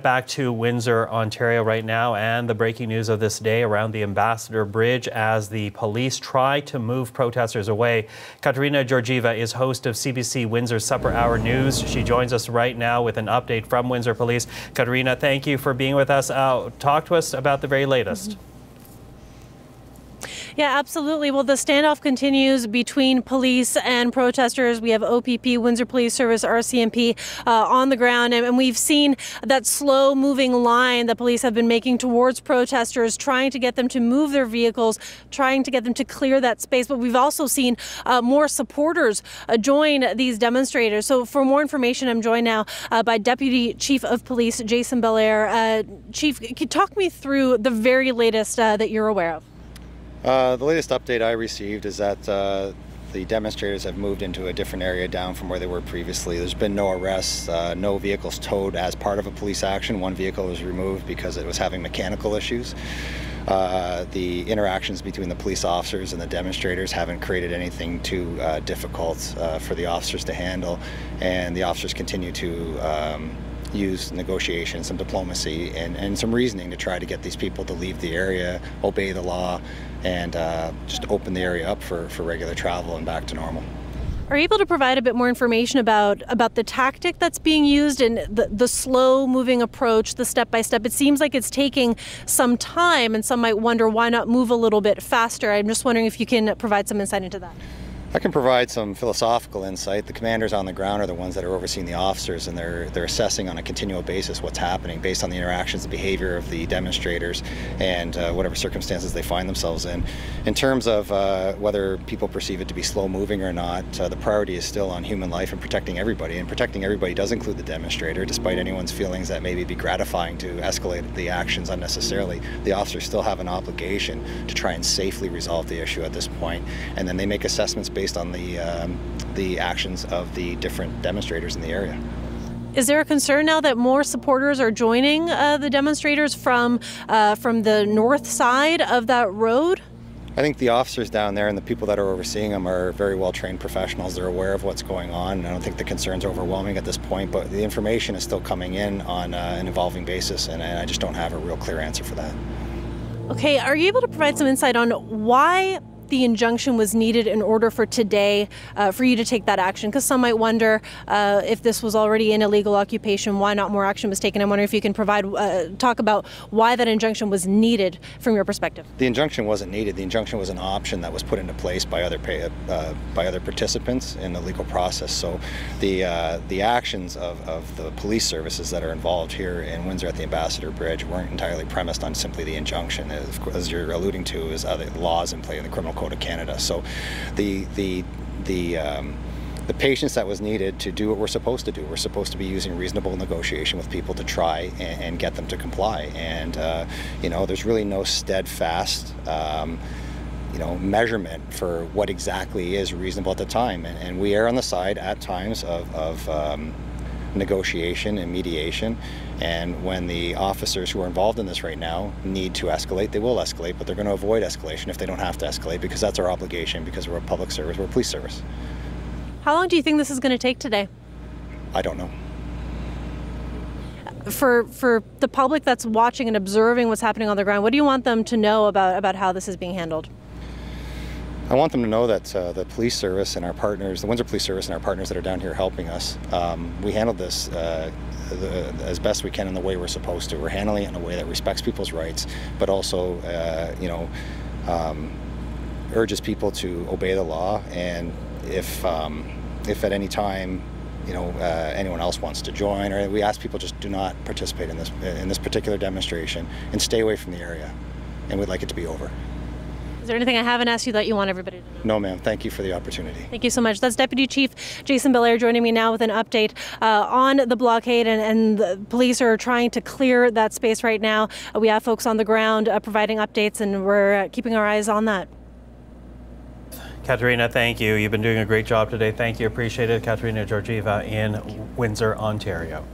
Back to Windsor, Ontario right now, and the breaking news of this day around the Ambassador Bridge as the police try to move protesters away. Katerina Georgieva is host of CBC Windsor Supper Hour News. She joins us right now with an update from Windsor Police. Katerina, thank you for being with us. Talk to us about the very latest. Yeah, absolutely. Well, the standoff continues between police and protesters. We have OPP, Windsor Police Service, RCMP on the ground, and we've seen that slow-moving line that police have been making towards protesters, trying to get them to move their vehicles, trying to get them to clear that space. But we've also seen more supporters join these demonstrators. So for more information, I'm joined now by Deputy Chief of Police Jason Bellaire. Chief, can you talk me through the very latest that you're aware of? The latest update I received is that the demonstrators have moved into a different area down from where they were previously. There's been no arrests, no vehicles towed as part of a police action. One vehicle was removed because it was having mechanical issues. The interactions between the police officers and the demonstrators haven't created anything too difficult for the officers to handle, and the officers continue to use negotiation, some diplomacy, and some reasoning to try to get these people to leave the area, obey the law, and just open the area up for regular travel and back to normal. Are you able to provide a bit more information about the tactic that's being used and the slow-moving approach, the step-by-step? It seems like it's taking some time, and some might wonder why not move a little bit faster. I'm just wondering if you can provide some insight into that. I can provide some philosophical insight. The commanders on the ground are the ones that are overseeing the officers, and they're assessing on a continual basis what's happening based on the interactions, the behavior of the demonstrators, and whatever circumstances they find themselves in. In terms of whether people perceive it to be slow moving or not, the priority is still on human life and protecting everybody. And protecting everybody does include the demonstrator, despite anyone's feelings that maybe be gratifying to escalate the actions unnecessarily. The officers still have an obligation to try and safely resolve the issue at this point, and then they make assessments based on the actions of the different demonstrators in the area. Is there a concern now that more supporters are joining the demonstrators from the north side of that road? I think the officers down there and the people that are overseeing them are very well-trained professionals. They're aware of what's going on, and I don't think the concern's overwhelming at this point, but the information is still coming in on an evolving basis, and I just don't have a real clear answer for that. Okay, are you able to provide some insight on why the injunction was needed in order for today for you to take that action? Because some might wonder if this was already an illegal occupation, why not more action was taken? I'm wondering if you can talk about why that injunction was needed from your perspective. The injunction wasn't needed. The injunction was an option that was put into place by other participants in the legal process. So the actions of the police services that are involved here in Windsor at the Ambassador Bridge weren't entirely premised on simply the injunction. As you're alluding to, is other laws in play in the Criminal Code of Canada. So the patience that was needed to do what we're supposed to do. We're supposed to be using reasonable negotiation with people to try and get them to comply. And you know, there's really no steadfast measurement for what exactly is reasonable at the time. And we err on the side at times of negotiation and mediation, and when the officers who are involved in this right now need to escalate, they will escalate, but they're going to avoid escalation if they don't have to escalate, because that's our obligation, because we're a public service, we're a police service. How long do you think this is going to take today? I don't know. For the public that's watching and observing what's happening on the ground, what do you want them to know about how this is being handled? I want them to know that the police service and our partners, the Windsor Police Service and our partners that are down here helping us, we handled this as best we can in the way we're supposed to. We're handling it in a way that respects people's rights, but also, urges people to obey the law. And if at any time, anyone else wants to join, or we ask people just do not participate in this particular demonstration and stay away from the area, and we'd like it to be over. Is there anything I haven't asked you that you want everybody to know? No, ma'am. Thank you for the opportunity. Thank you so much. That's Deputy Chief Jason Bellaire joining me now with an update on the blockade, and the police are trying to clear that space right now. We have folks on the ground providing updates, and we're keeping our eyes on that. Katerina, thank you. You've been doing a great job today. Thank you. Appreciate it. Katerina Georgieva in Windsor, Ontario.